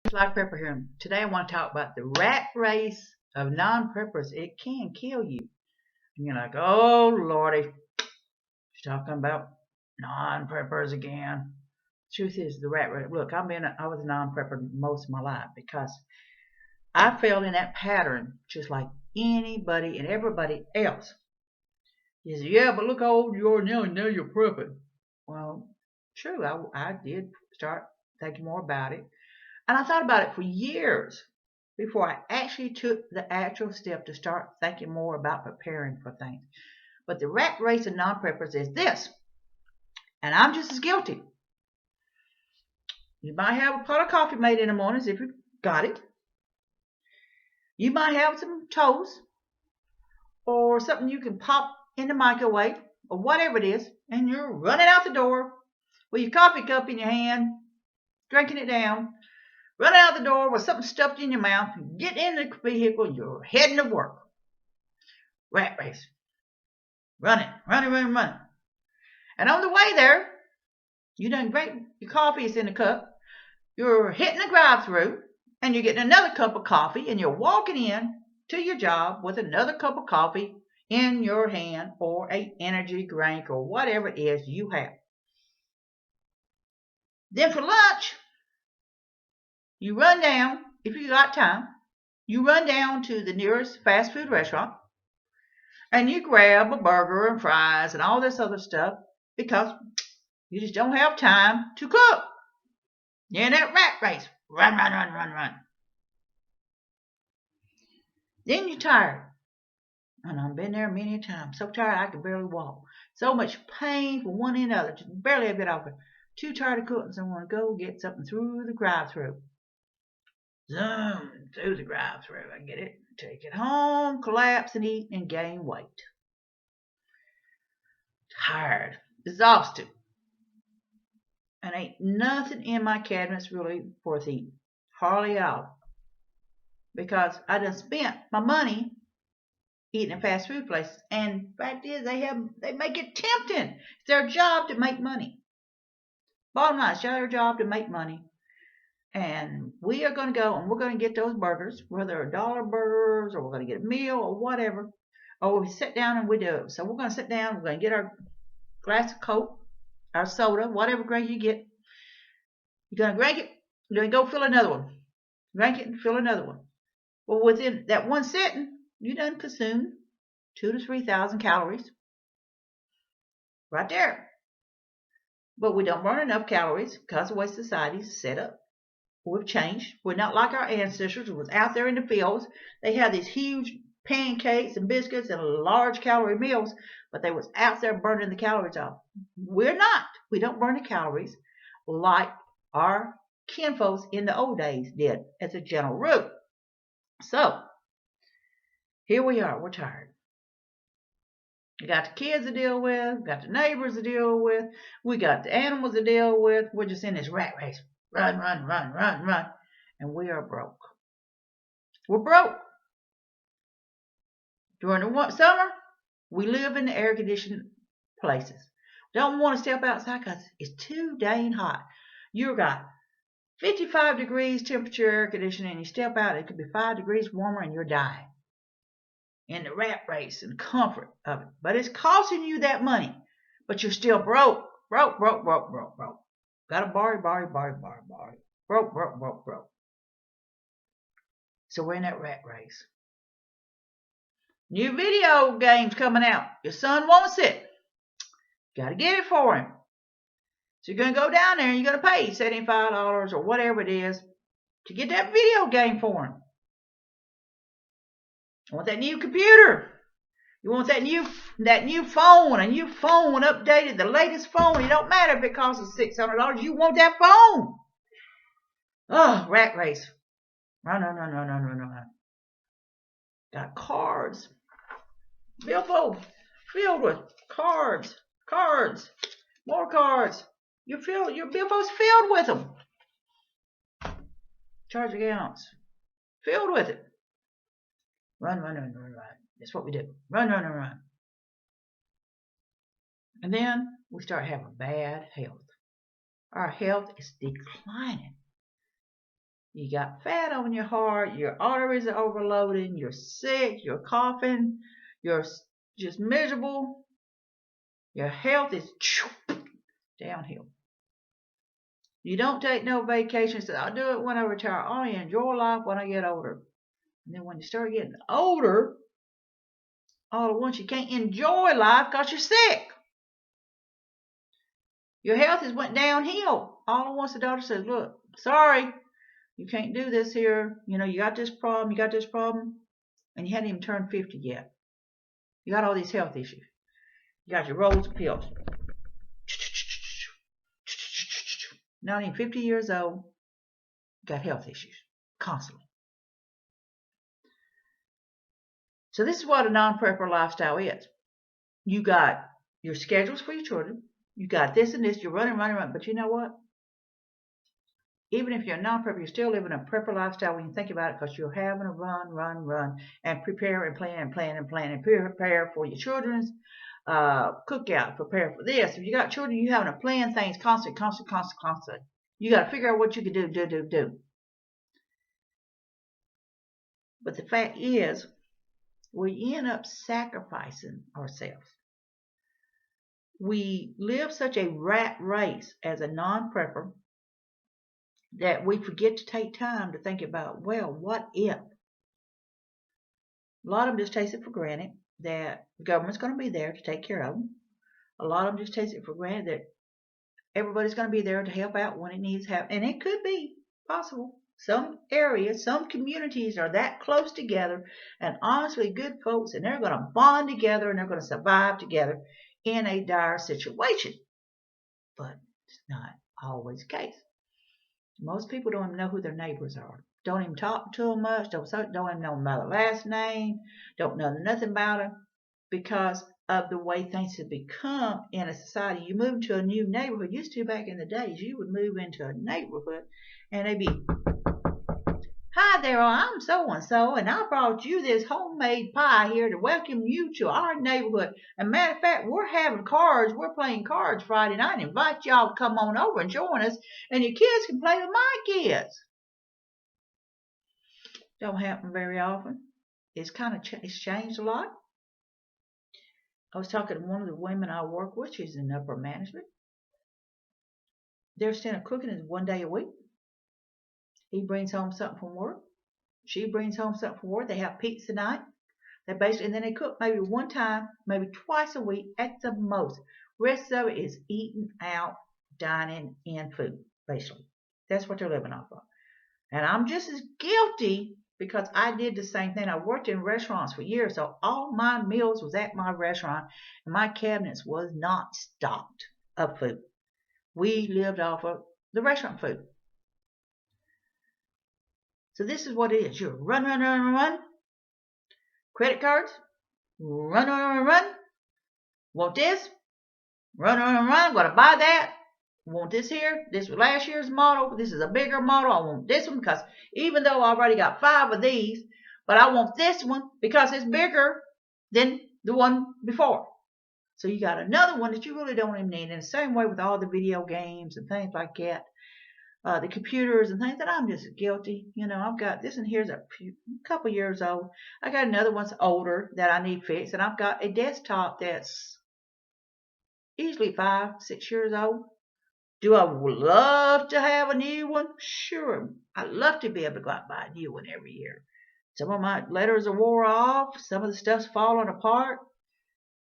Fly Prepper here. Today I want to talk about the rat race of non-preppers. It can kill you. And you're like, oh Lordy, she's talking about non-preppers again. Truth is, the rat race. Look, I was a non-prepper most of my life because I fell in that pattern just like anybody and everybody else. You say, yeah, but look how old you are now, and now you're prepping. Well, true, I did start thinking more about it. And I thought about it for years before I actually took the actual step to start thinking more about preparing for things. But the rat race of non-preppers is this, and I'm just as guilty. You might have a pot of coffee made in the mornings if you got it. You might have some toast or something you can pop in the microwave or whatever it is, and you're running out the door with your coffee cup in your hand, drinking it down, running out the door with something stuffed in your mouth, get in the vehicle, and you're heading to work. Rat race. Running. And on the way there, you done great. Your coffee is in the cup. You're hitting the drive-through, and you're getting another cup of coffee, and you're walking in to your job with another cup of coffee in your hand or an energy drink or whatever it is you have. Then for lunch, you run down, if you got time, you run down to the nearest fast food restaurant and you grab a burger and fries and all this other stuff because you just don't have time to cook. You're in that rat race. Run. Then you're tired. And I've been there many times. So tired I could barely walk. So much pain from one end to the other. Just barely a bit off it. Too tired of cooking, so I want to go get something through the drive-through. Zoom through the drive-through. I get it. Take it home, collapse and eat and gain weight. Tired. Exhausted. And ain't nothing in my cabinets really worth eating. Hardly all. Because I done spent my money eating at fast food places. And the fact is they make it tempting. It's their job to make money. Bottom line, it's their job to make money. And we are going to go and we're going to get those burgers, whether they're dollar burgers or we're going to get a meal or whatever. Or we sit down and we do it. So we're going to sit down, we're going to get our glass of Coke, our soda, whatever drink you get. You're going to drink it, you're going to go fill another one. Drink it and fill another one. Well, within that one sitting, you done consumed 2,000 to 3,000 calories. Right there. But we don't burn enough calories because of the way society's set up. We've changed. We're not like our ancestors who was out there in the fields. They had these huge pancakes and biscuits and large calorie meals, but they was out there burning the calories off. We're not. We don't burn the calories like our kinfolks in the old days did as a general rule. So, here we are. We're tired. We got the kids to deal with. We got the neighbors to deal with. We got the animals to deal with. We're just in this rat race. Run. And we are broke. We're broke. During the summer, we live in the air-conditioned places. Don't want to step outside because it's too dang hot. You got 55 degrees temperature air conditioning and you step out, it could be 5 degrees warmer and you're dying. In the rat race and comfort of it. But it's costing you that money. But you're still broke. Broke. Gotta borrow. Broke. So we're in that rat race. New video games coming out. Your son wants it. Gotta get it for him. So you're gonna go down there and you're gonna pay $75 or whatever it is to get that video game for him. You want that new computer. You want that new phone, a new phone updated, the latest phone. It don't matter if it costs $600. You want that phone. Oh, rat race. Run. Got cards. Billfold filled with cards. More cards. Your billfold's filled with them. Charge accounts. Filled with it. Run. That's what we do. Run. And then we start having bad health. Our health is declining. You got fat on your heart, your arteries are overloading, you're sick, you're coughing, you're just miserable. Your health is downhill. You don't take no vacation. Say, I'll do it when I retire. I enjoy life when I get older. And then when you start getting older, all at once you can't enjoy life because you're sick. Your health has went downhill. All at once the doctor says, look, sorry, you can't do this here. You know, you got this problem, and you hadn't even turned 50 yet. You got all these health issues. You got your rolls of pills. Not even 50 years old, got health issues constantly. So this is what a non-prepper lifestyle is. You got your schedules for your children. You got this and this. You're running. But you know what? Even if you're a non-prepper, you're still living a prepper lifestyle when you think about it, because you're having to run, and prepare and plan and prepare for your children's cookout, prepare for this. If you got children, you having to plan things constantly. You got to figure out what you can do. But the fact is, we end up sacrificing ourselves. We live such a rat race as a non-prepper that we forget to take time to think about, well, what if? A lot of them just take it for granted that the government's going to be there to take care of them. A lot of them just take it for granted that everybody's going to be there to help out when it needs help. And it could be possible. Some areas, some communities are that close together, and honestly good folks, and they're going to bond together and they're going to survive together in a dire situation. But it's not always the case. Most people don't even know who their neighbors are. Don't even talk to them much. Don't even know their last name. Don't know nothing about them, because of the way things have become in a society. You move to a new neighborhood. Used to, back in the days, you would move into a neighborhood and they'd be, hi there, I'm so-and-so, and I brought you this homemade pie here to welcome you to our neighborhood. And matter of fact, we're playing cards Friday night, and invite y'all to come on over and join us, and your kids can play with my kids. Don't happen very often. It's changed a lot. I was talking to one of the women I work with. She's in upper management. Their standard cooking is 1 day a week. He brings home something from work. She brings home something from work. They have pizza night. And then they cook maybe one time, maybe twice a week at the most. Rest of it is eating out, dining in food, basically. That's what they're living off of. And I'm just as guilty, because I did the same thing. I worked in restaurants for years, so all my meals was at my restaurant, and my cabinets was not stocked of food. We lived off of the restaurant food. So this is what it is. You run. Credit cards, run. Want this? Run. I'm going to buy that. Want this here? This was last year's model. This is a bigger model. I want this one because even though I already got 5 of these, but I want this one because it's bigger than the one before. So you got another one that you really don't even need. And the same way with all the video games and things like that. The computers and things that I'm just guilty. You know, I've got this, and here's a couple years old. I got another one's older that I need fixed, and I've got a desktop that's easily 5, 6 years old. Do I love to have a new one? Sure. I love to be able to go out and buy a new one every year. Some of my letters are wore off. Some of the stuff's falling apart.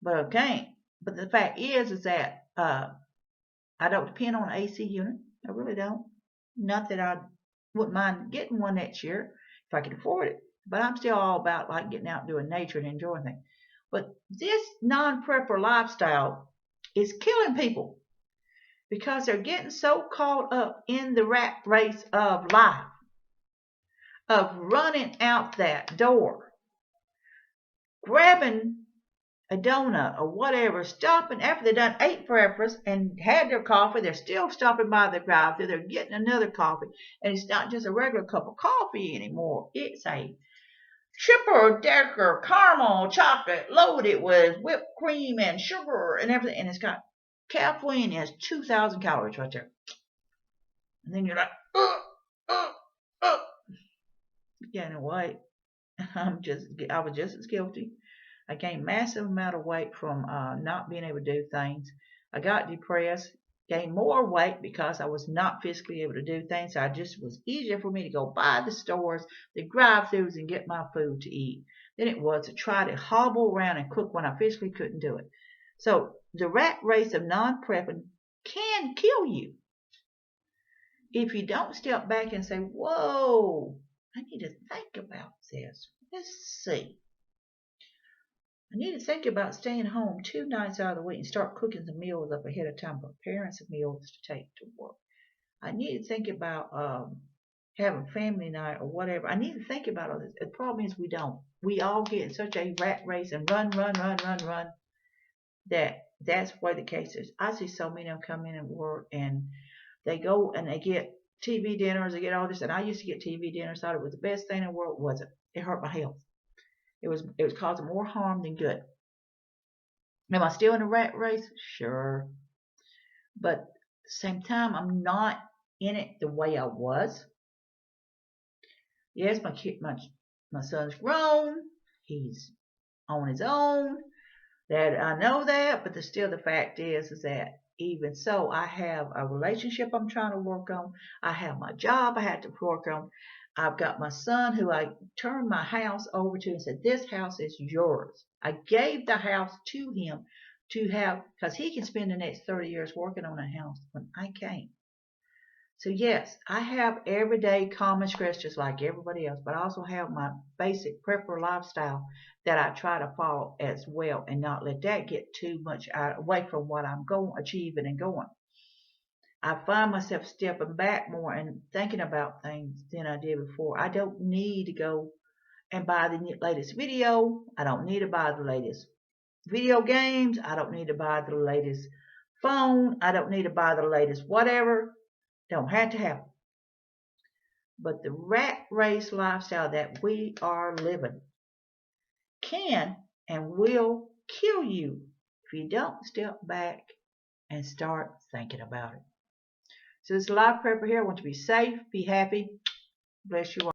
But I can't. But the fact is that I don't depend on an AC unit. I really don't. Not that I wouldn't mind getting one next year if I could afford it. But I'm still all about like getting out and doing nature and enjoying things. But this non-prepper lifestyle is killing people, because they're getting so caught up in the rat race of life, of running out that door, grabbing a donut or whatever, stopping after they've done 8 breakfasts and had their coffee. They're still stopping by the drive-thru. They're getting another coffee, and it's not just a regular cup of coffee anymore. It's a triple decker caramel chocolate loaded with whipped cream and sugar and everything, and it's got caffeine. Has 2,000 calories right there. And then you're like, gaining weight. I was just as guilty. I gained massive amount of weight from not being able to do things. I got depressed, gained more weight because I was not physically able to do things. So it just was easier for me to go by the stores, the drive-thrus, and get my food to eat than it was to try to hobble around and cook when I physically couldn't do it. So the rat race of non-prepping can kill you if you don't step back and say, whoa, I need to think about this. Let's see. I need to think about staying home 2 nights out of the week and start cooking some meals up ahead of time, preparing some meals to take to work. I need to think about having family night or whatever. I need to think about all this. The problem is we don't. We all get in such a rat race and run, that's why the case is. I see so many of them come in and work and they go and they get TV dinners, they get all this. And I used to get TV dinners, thought it was the best thing in the world. It wasn't. It hurt my health. It was causing more harm than good. Am I still in a rat race? Sure. But at the same time, I'm not in it the way I was. Yes, my son's grown. He's on his own. That I know that, but the fact is that even so, I have a relationship I'm trying to work on. I have my job I had to work on. I've got my son who I turned my house over to and said, this house is yours. I gave the house to him to have, because he can spend the next 30 years working on a house when I can't. So yes, I have everyday common stress just like everybody else, but I also have my basic prepper lifestyle that I try to follow as well and not let that get too much away from what I'm going achieving and going. I find myself stepping back more and thinking about things than I did before. I don't need to go and buy the latest video. I don't need to buy the latest video games. I don't need to buy the latest phone. I don't need to buy the latest whatever. Don't have to have it. But the rat race lifestyle that we are living can and will kill you if you don't step back and start thinking about it. So this life prepper here. I want you to be safe, be happy. Bless you all.